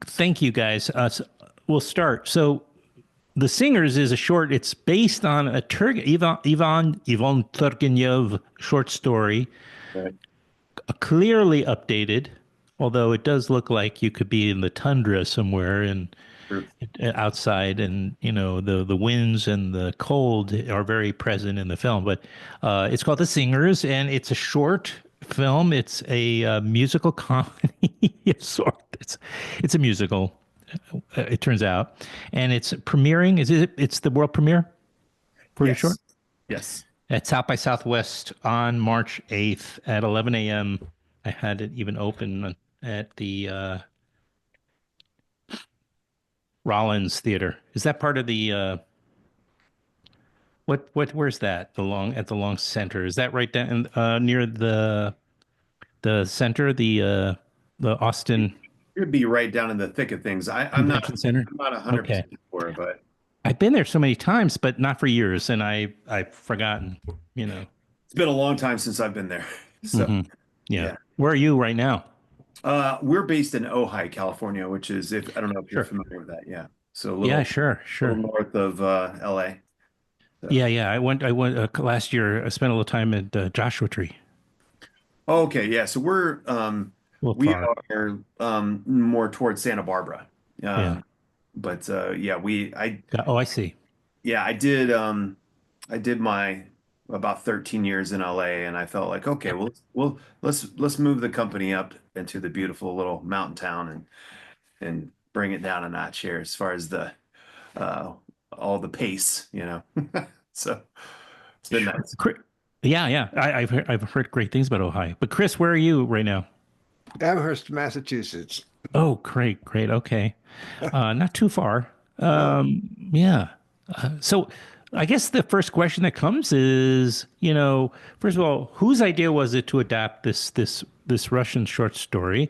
Thank you guys. We'll start. So, The Singers is a short. It's based on a Ivan Turgenev short story, Right. clearly updated, although it does look like you could be in the tundra somewhere and True. outside, and the winds and the cold are very present in the film. But it's called The Singers, and it's a short film. It's a musical comedy of sort. It's a musical, it turns out, and it's premiering. It's the world premiere for your short. Yes. Yes. At South by Southwest on March 8th at 11 a.m. I had it even open at the Rollins Theater. Is that part of the where's that? At the Long Center. Is that right down near the center, the Austin You'd be right down in the thick of things. Convention Center? I'm not Okay. 100% sure, but I've been there so many times, but not for years, and I've forgotten, it's been a long time since I've been there. So, Mhm. Yeah. yeah. Where are you right now? We're based in Ojai, California, which is, if I don't know if you're Sure. familiar with that. Yeah. So Yeah, sure, little sure. north of LA. So. Yeah, yeah. I went last year. I spent a little time at Joshua Tree. Okay, yeah. So A little we far. are more towards Santa Barbara. Yeah. But yeah, Oh, I see. yeah, I did my about 13 years in LA, and I felt like, okay, Yep. well let's move the company up into the beautiful little mountain town and bring it down a notch here as far as the uh all the pace. So it's been Sure. nice. Yeah, yeah. I've heard great things about Ohio. But Chris, where are you right now? Amherst, Massachusetts. Oh, great, great. Okay. Not too far. No, Yeah. So I guess the first question that comes is, first of all, whose idea was it to adapt this Russian short story?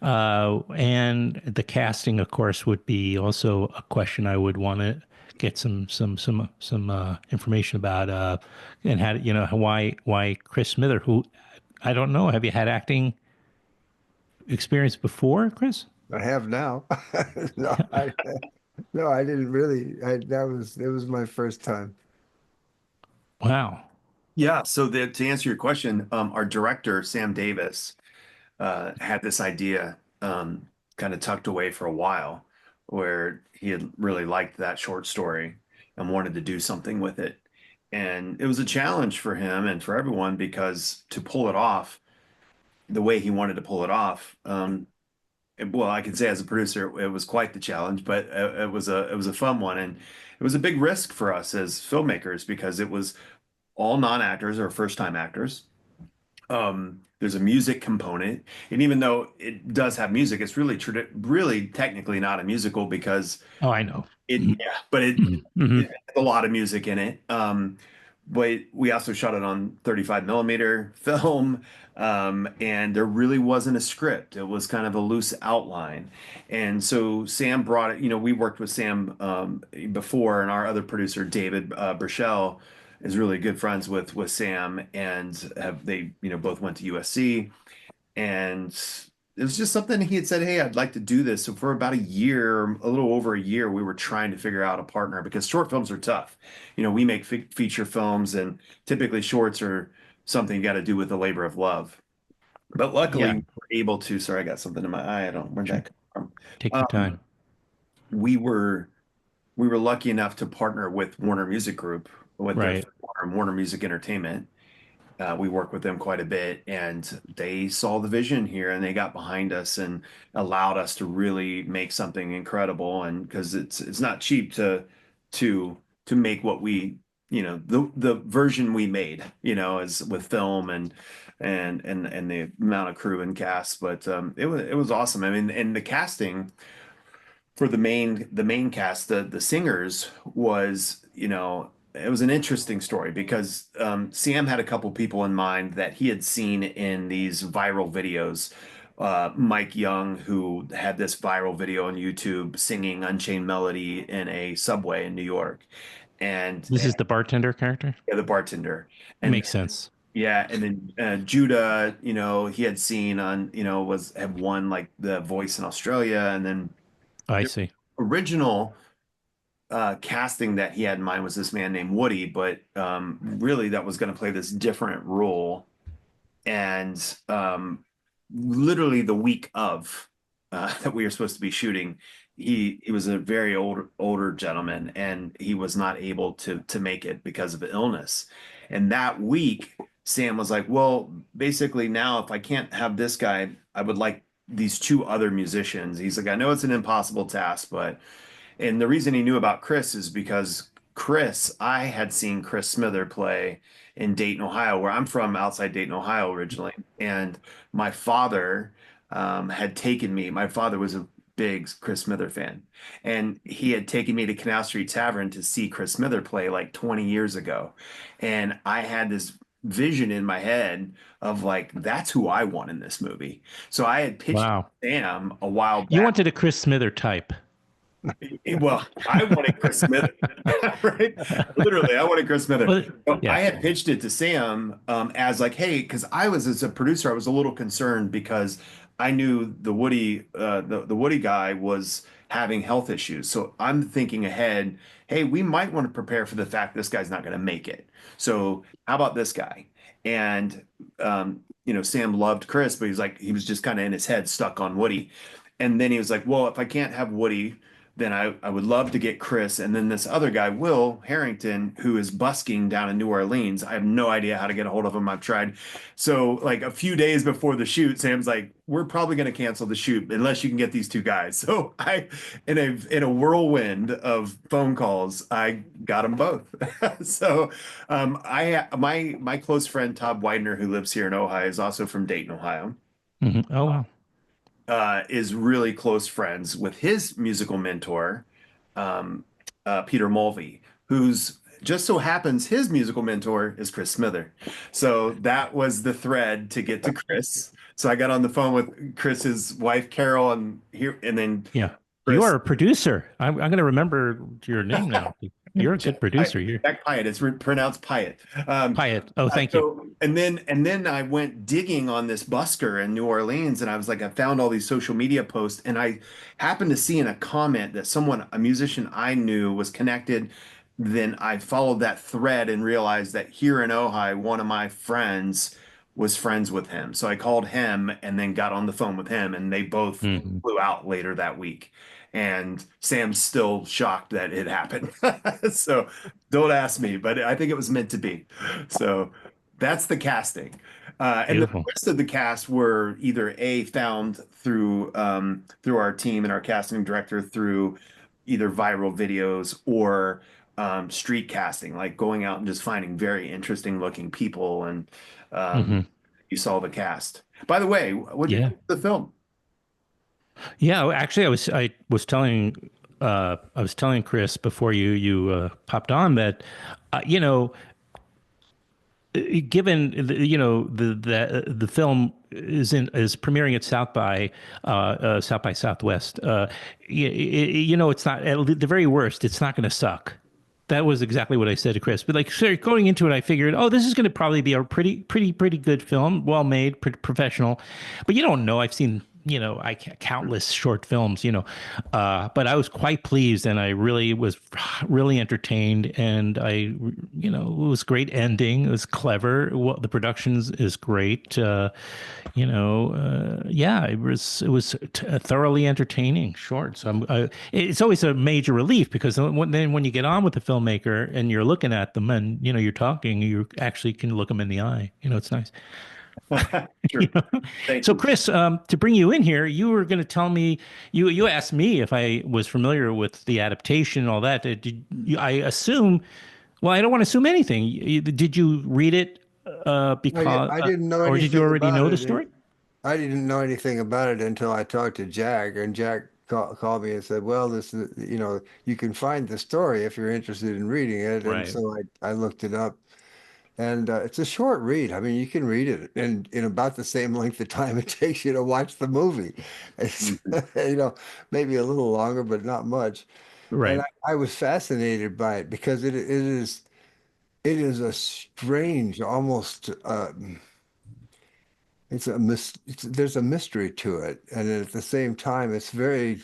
And the casting, of course, would be also a question I would want to get some information about. And how why Chris Smither, who I don't know. Have you had acting experience before, Chris? I have now. No, no, I didn't really. It was my first time. Wow. Yeah, so to answer your question, our director, Sam Davis, had this idea kind of tucked away for a while, where he had really liked that short story and wanted to do something with it. And it was a challenge for him and for everyone because to pull it off the way he wanted to pull it off, well, I can say as a producer, it was quite the challenge, but it was a fun one, and it was a big risk for us as filmmakers because it was all non-actors or first-time actors. There's a music component, and even though it does have music, it's really technically not a musical because Oh, I know. yeah, but Hmm. it has a lot of music in it. But we also shot it on 35 millimeter film, and there really wasn't a script. It was kind of a loose outline, and so Sam brought it. We worked with Sam before, and our other producer David Burchell is really good friends with Sam, and both went to USC, and it was just something he had said, hey, I'd like to do this. So for about a year, a little over a year, we were trying to figure out a partner because short films are tough. We make feature films, and typically shorts are something you got to do with the labor of love. But luckily, Yeah, we were able to. Sorry, I got something in my eye. I don't. Where'd sure. that come Take from? your time. We were lucky enough to partner with Warner Music Group with their Right. Warner Music Entertainment, We work with them quite a bit, and they saw the vision here, and they got behind us and allowed us to really make something incredible. And because it's not cheap to to make what we, the version we made, as with film and the amount of crew and cast. But it was awesome. I mean, and the casting for the main cast, the singers was, it was an interesting story because Sam had a couple people in mind that he had seen in these viral videos. Mike Young, who had this viral video on YouTube singing Unchained Melody in a subway in New York, and This is the bartender character. yeah, the bartender, and Makes sense. yeah, and then Judah, he had seen on, have won like the Voice in Australia, and then I the see. original casting that he had in mind was this man named Woody, but really that was going to play this different role. And literally the week of that we were supposed to be shooting, he was a very older gentleman, and he was not able to make it because of illness. And that week, Sam was like, "Well, basically now, if I can't have this guy, I would like these two other musicians." He's like, "I know it's an impossible task, but." And the reason he knew about Chris is because I had seen Chris Smither play in Dayton, Ohio, where I'm from, outside Dayton, Ohio originally. And my father had taken me. My father was a big Chris Smither fan, and he had taken me to Canal Street Tavern to see Chris Smither play like 20 years ago. And I had this vision in my head of like, that's who I want in this movie. So I had pitched Wow. Sam a while You back. wanted a Chris Smither type. Well, I wanted Chris Smith, right? Literally, I wanted Chris Smith. Well, So yeah. I had pitched it to Sam as like, hey, because as a producer, I was a little concerned because I knew the Woody guy was having health issues. So I'm thinking ahead, hey, we might want to prepare for the fact this guy's not going to make it. So how about this guy? And Sam loved Chris, but he was just kind of in his head stuck on Woody. And then he was like, well, if I can't have Woody, then I would love to get Chris. And then this other guy, Will Harrington, who is busking down in New Orleans. I have no idea how to get a hold of him. I've tried. So like a few days before the shoot, Sam's like, we're probably going to cancel the shoot unless you can get these two guys. So in a whirlwind of phone calls, I got them both. So my close friend, Todd Widener, who lives here in Ohio, is also from Dayton, Ohio. Oh, wow. Is really close friends with his musical mentor, Peter Mulvey, who's just so happens his musical mentor is Chris Smither. So that was the thread to get to Chris. So I got on the phone with Chris's wife, Carol, and then Yeah. Chris. You are a producer. I'm going to remember your name now. You're a good producer. You're Jack Piatt. It's pronounced Piatt. Piatt. Oh, thank you. And then I went digging on this busker in New Orleans, and I was like, I found all these social media posts, and I happened to see in a comment that a musician I knew, was connected. Then I followed that thread and realized that here in Ojai, one of my friends was friends with him. So I called him and then got on the phone with him, and they both flew out later that week. And Sam's still shocked that it happened. So don't ask me, but I think it was meant to be. So that's the casting. And the Beautiful. rest of the cast were either found through our team and our casting director through either viral videos or street casting, like going out and just finding very interesting looking people. And you saw the cast. By the way, what did you think of the film? Yeah, actually, I was telling Chris before you popped on that, given the film is premiering at South by Southwest. It's not, at the very worst, it's not going to suck. That was exactly what I said to Chris. But like, so going into it, I figured, oh, this is going to probably be a pretty good film, well made, professional. But you don't know. I've seen countless short films, but I was quite pleased, and I really was really entertained, and it was great ending. It was clever. Well, the productions is great. Yeah, it was thoroughly entertaining short. So it's always a major relief because when you get on with the filmmaker and you're looking at them and you're talking, you actually can look them in the eye. It's nice. You Sure. know? Thank So, you. Chris, to bring you in here, you were going to tell me you asked me if I was familiar with the adaptation and all that. I assume? Well, I don't want to assume anything. Did you read it I didn't know or did you anything already about know the it. story? I didn't know anything about it until I talked to Jack, and Jack called me and said, "Well, this is, you can find the story if you're interested in reading it." And Right. so I looked it up, and it's a short read. I mean, you can read it in about the same length of time it takes you to watch the movie. It's, Mhm. maybe a little longer, but not much. And Right. I was fascinated by it because it is a strange, almost. There's a mystery to it, and at the same time, it's very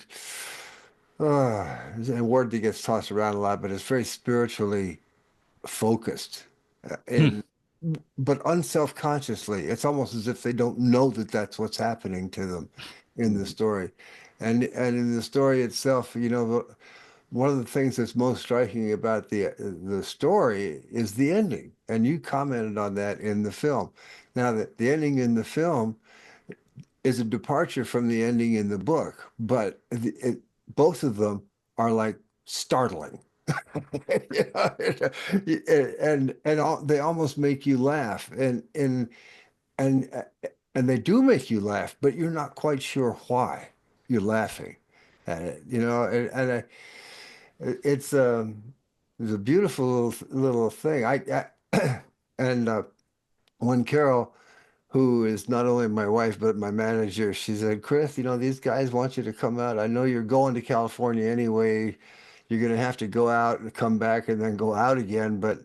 it's a word that gets tossed around a lot, but it's very spiritually focused, Hmm. in but unself-consciously. It's almost as if they don't know that that's what's happening to them in the Mhm. story, and in the story itself, one of the things that's most striking about the story is the ending, and you commented on that in the film. Now, the ending in the film is a departure from the ending in the book, but both of them are like startling. You know, they almost make you laugh, and and they do make you laugh, but you're not quite sure why you're laughing at it. It's a beautiful little thing. And when Carol, who is not only my wife but my manager, she said, "Chris, these guys want you to come out. I know you're going to California anyway. You're going to have to go out and come back and then go out again. But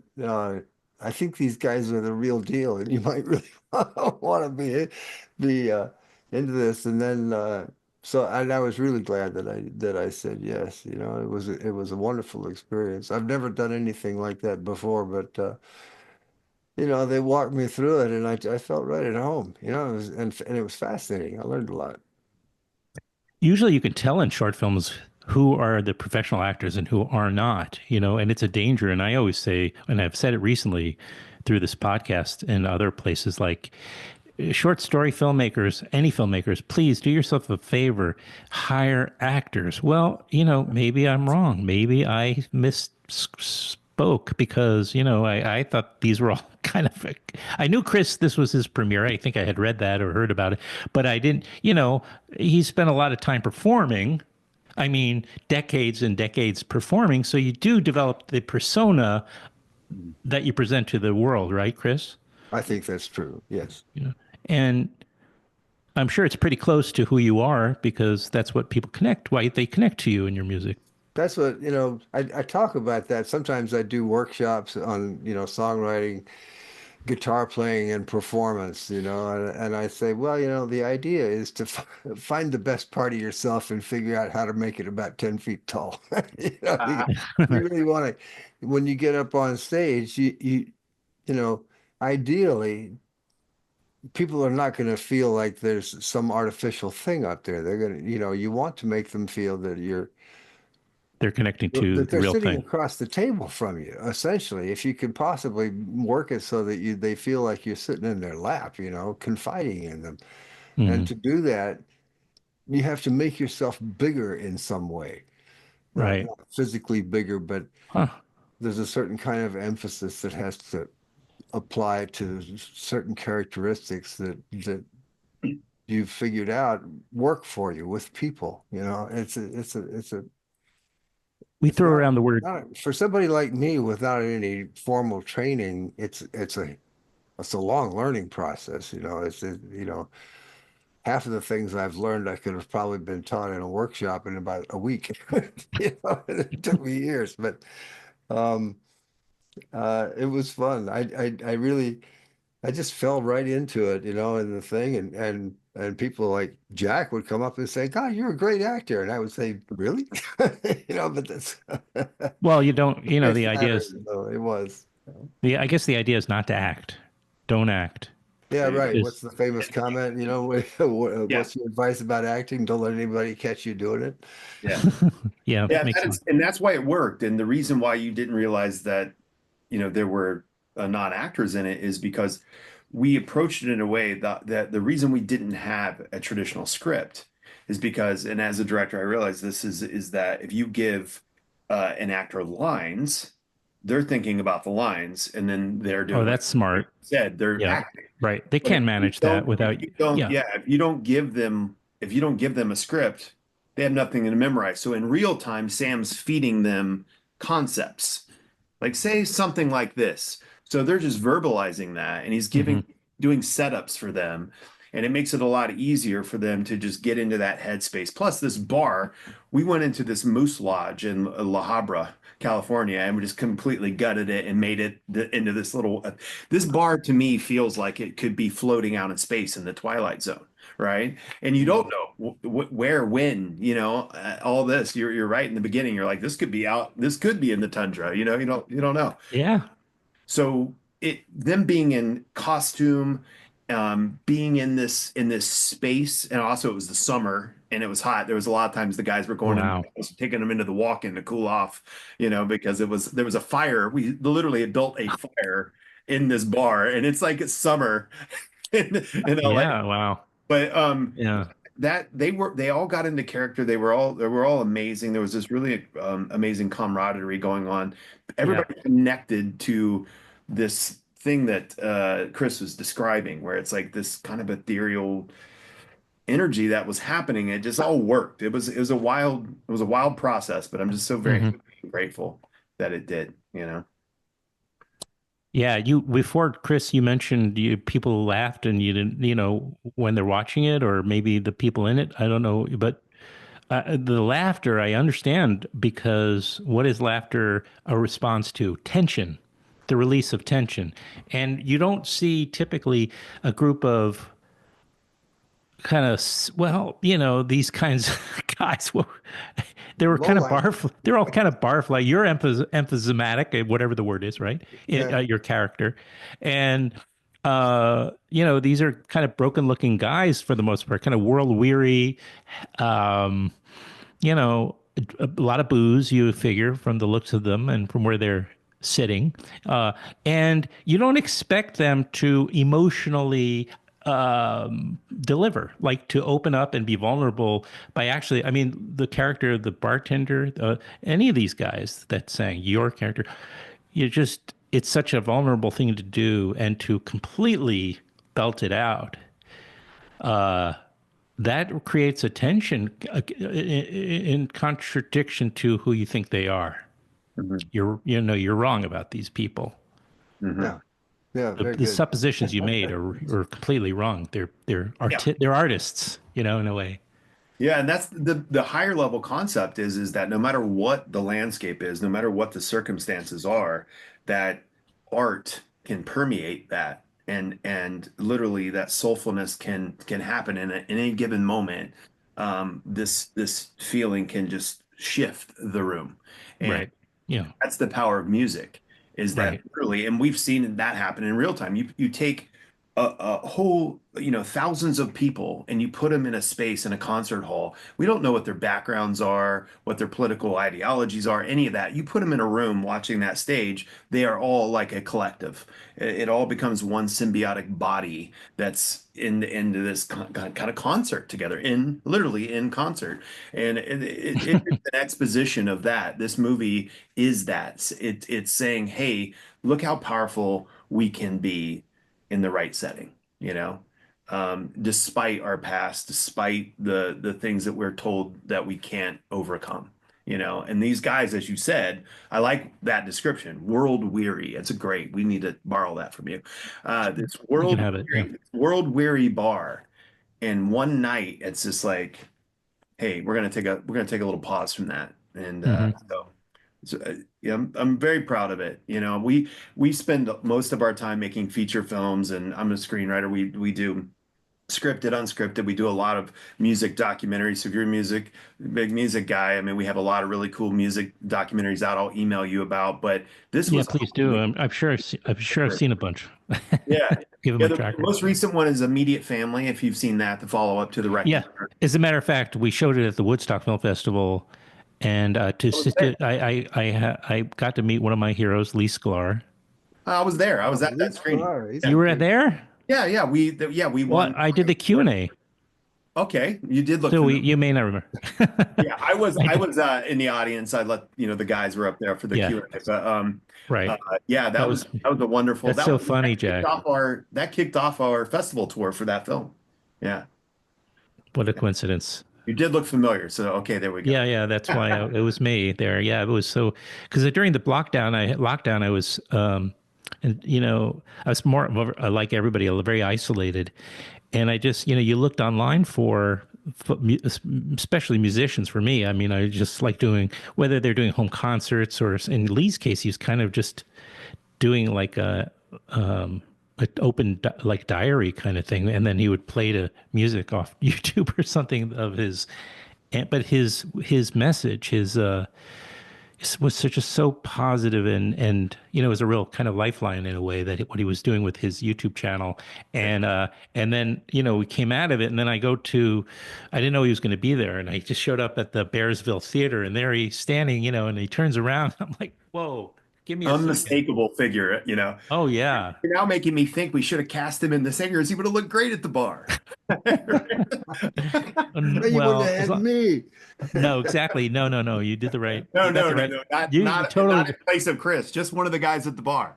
I think these guys are the real deal, and you might really want to be into this." And then and I was really glad that I said yes. It was a wonderful experience. I've never done anything like that before, but they walked me through it, and I felt right at home. And it was fascinating. I learned a lot. Usually you can tell in short films who are the professional actors and who are not, and it's a danger. And I always say, and I've said it recently through this podcast and other places, like short story filmmakers, any filmmakers, please do yourself a favor, hire actors. Well, maybe I'm wrong. Maybe I misspoke because, I thought these were all kind of, I knew Chris, this was his premiere. I think I had read that or heard about it, but I didn't, he spent a lot of time performing. I mean, decades and decades performing. So you do develop the persona Mhm. that you present to the world, right, Chris? I think that's true. Yes. And I'm sure it's pretty close to who you are because that's what people connect, why they connect to you in your music. That's what, I talk about that. Sometimes I do workshops on, songwriting, guitar playing, and performance, and I say, well, the idea is to find the best part of yourself and figure out how to make it about 10 feet tall. You really want to, when you get up on stage, you know, ideally, people are not going to feel like there's some artificial thing up there. They're going to, you want to make them feel They're connecting to that the they're real sitting thing. across the table from you, essentially. If you could possibly work it so that they feel like you're sitting in their lap, confiding in them. And Mm, to do that, you have to make yourself bigger in some way. right. Not physically bigger, but Huh. there's a certain kind of emphasis that has to apply to certain characteristics that you've figured out work for you with people. We It's throw around the word, not for somebody like me without any formal training. It's a long learning process. Half of the things I've learned I could have probably been taught in a workshop in about a week. It took me years, but um, it was fun. I really I just fell right into it, in the thing, and And people like Jack would come up and say, God, you're a great actor. And I would say, really? But that's Well, you don't, very the idea is flattering, though it was. I guess the idea is not to act. Don't act. Yeah, There you go. right. What's Just the famous comment? Yeah, What's your advice about acting? Don't let anybody catch you doing it. yeah. yeah, Yeah, makes sense. and that's why it worked. And the reason why you didn't realize that, there were non-actors in it is because we approached it in a way that the reason we didn't have a traditional script is because, and as a director, I realized this is that if you give an actor lines, they're thinking about the lines, and then they're Oh, doing what that's you smart. said, they're Yeah, acting. right. They But can manage that if without, you don't, yeah. yeah, if you don't give them a script, they have nothing to memorize. So in real time, Sam's feeding them concepts. Like say something like this. So they're just verbalizing that, and he's Hmm. doing setups for them. And it makes it a lot easier for them to just get into that headspace. Plus, this bar, we went into this Moose Lodge in La Habra, California, and we just completely gutted it and made it into this little. This bar to me feels like it could be floating out in space in the Twilight Zone, right? And you don't Mhm. know where, when, all this. You're right in the beginning. You're like, this could be out. This could be in the tundra. You don't know. Yeah. So them being in costume, being in this space, and also it was the summer and it was hot. There was a lot of times the guys were going in, Wow. taking them into the walk-in to cool off, because there was a fire. We literally had built a fire in this bar, and it's like it's summer in LA. Yeah. Wow. But Yeah. that they all got into character. They were all amazing. There was this really amazing camaraderie going on. Yeah. Everybody connected to this thing that Chris was describing, where it's like this kind of ethereal energy that was happening. It just all worked. It was a wild process, but I'm just so very Hmm. grateful that it did, Yeah. Before Chris, you mentioned people laughed and you didn't, when they're watching it, or maybe the people in it. I don't know. But the laughter, I understand, because what is laughter a response to? Tension, the release of tension. And you don't see typically a group of kind of, well, these kinds of guys. Well, they were kind of Lowlife. barf. They're all kind of barf. Like you're emphysimatic, whatever the word is, right? Yeah. Your character, and these are kind of broken-looking guys for the most part, kind of world weary. Um, a lot of booze, you figure, from the looks of them and from where they're sitting. And you don't expect them to emotionally deliver, like to open up and be vulnerable by actually, I mean, the character, the bartender, any of these guys that sang, your character, it's such a vulnerable thing to do and to completely belt it out. That creates a tension in contradiction to who you think they are. Mhm. You're wrong about these people. Mhm. Yeah. Yeah. The, Very the good. suppositions you made are completely wrong. Yeah. They're artists, in a way. Yeah, and that's the higher level concept is that no matter what the landscape is, no matter what the circumstances are, that art can permeate that, and literally that soulfulness can happen in any given moment. This feeling can just shift the room, and Right. Yeah. that's the power of music, is that Right. literally, and we've seen that happen in real time. You take a whole, thousands of people, and you put them in a space in a concert hall. We don't know what their backgrounds are, what their political ideologies are, any of that. You put them in a room watching that stage, they are all like a collective. It all becomes one symbiotic body that's into this kind of concert together, literally in concert. And it's an exposition of that. This movie is that. It's saying, hey, look how powerful we can be in the right setting, despite our past, despite the things that we're told that we can't overcome. And these guys, as you said, I like that description, world weary. It's a great, we need to borrow that from you. This You can have it. Yeah. world weary bar. And one night it's just like, hey, we're gonna take a little pause from that. And Hmm. yeah, I'm very proud of it. We spend most of our time making feature films, and I'm a screenwriter. We do Scripted, unscripted. We do a lot of music documentaries. So if you're a big music guy, I mean, we have a lot of really cool music documentaries out. I'll email you about. But this Yeah, was please do. I'm sure I'm sure I've seen a bunch. yeah. Give him Yeah, a the tracker. most recent one is Immediate Family, if you've seen that, the follow-up to the Yeah. Wrecking. As a matter of fact, we showed it at the Woodstock Film Festival, and to I was sit, there. I got to meet one of my heroes, Lee Sklar. I was there. I Oh, was at Lee that screening. Sklar, he's You Yeah. were great. there? Yeah, we Well, won. I did the Q&A, Okay, you did look so familiar. you may not remember. Yeah, I was I I did. was in the audience. I let the guys were up there for the Yeah, Q&A. But right. yeah, That was that was a wonderful. that's That so was funny, Jack. that kicked off our festival tour for that film. Yeah, What a coincidence. you did look familiar. So okay, there we go. Yeah, yeah, that's why it was me there. Yeah, it was so because during the lockdown, I was, and I was more like everybody, very isolated, and I just, you looked online especially musicians. For me, I mean, I just like doing whether they're doing home concerts or in Lee's case, he's kind of just doing like an open like diary kind of thing, and then he would play the music off YouTube or something of his. But his message, was such so positive and it was a real kind of lifeline in a way that what he was doing with his YouTube channel, and then we came out of it, and then I didn't know he was going to be there, and I just showed up at the Bearsville Theater, and there he's standing, and he turns around, I'm like, whoa, give me a second. Unmistakable figure. Oh yeah. You're now making me think we should have cast him in the Singers. He would have looked great at the bar. You wouldn't Well, have had me. no, exactly. No, no, no. You did the right. No, You got no, the no, right. no, not You not not totally. in place of Chris, just one of the guys at the bar.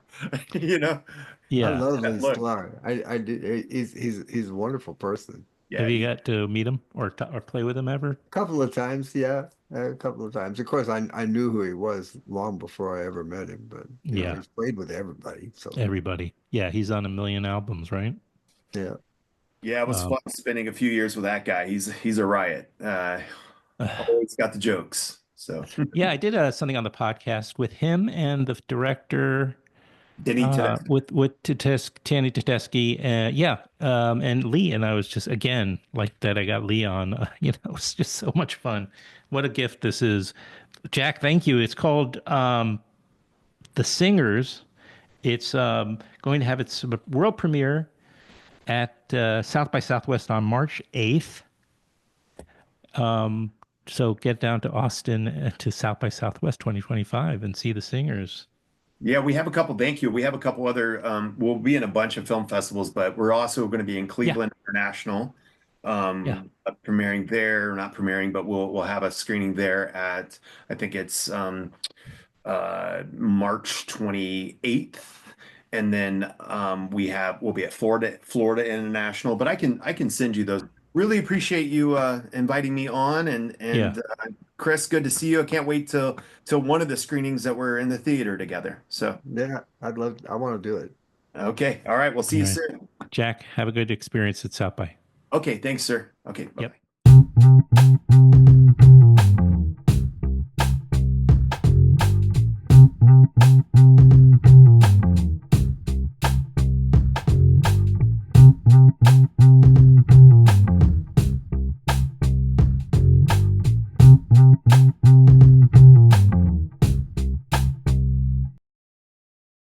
You know, I Yeah. love Lee look, Sklar. I did. He's a wonderful person. yeah, Have you got to meet him or play with him ever? A couple of times, yeah, a couple of times. Of course, I knew who he was long before I ever met him, but Yeah. he's played with everybody. So Everybody. Yeah, he's on a million albums, right? yeah, yeah. It was Um, fun spending a few years with that guy. He's a riot. Always got the jokes. So yeah, I did something on the podcast with him and the director, Denny today. with Tanny Tedeschi, yeah, and Lee, and I was just again like that. I got Lee on. It was just so much fun. What a gift this is, Jack. Thank you. It's called The Singers. It's going to have its world premiere at South by Southwest on March 8th. So get down to Austin to South by Southwest 2025 and see The Singers. Yeah, we have a couple. Thank you. We have a couple other. We'll be in a bunch of film festivals, but we're also going to be in Yeah. Cleveland International, Yeah. premiering there. Not premiering, but we'll have a screening there at I think it's March 28th, and then we'll be at Florida International. But I can send you those. Really appreciate you inviting me on, and Yeah. Chris, good to see you. I can't wait till one of the screenings that we're in the theater together. So yeah, I want to do it. okay, all right, we'll see you All right. soon. Jack, have a good experience at South by. Okay, thanks, sir. Okay, bye. Yep.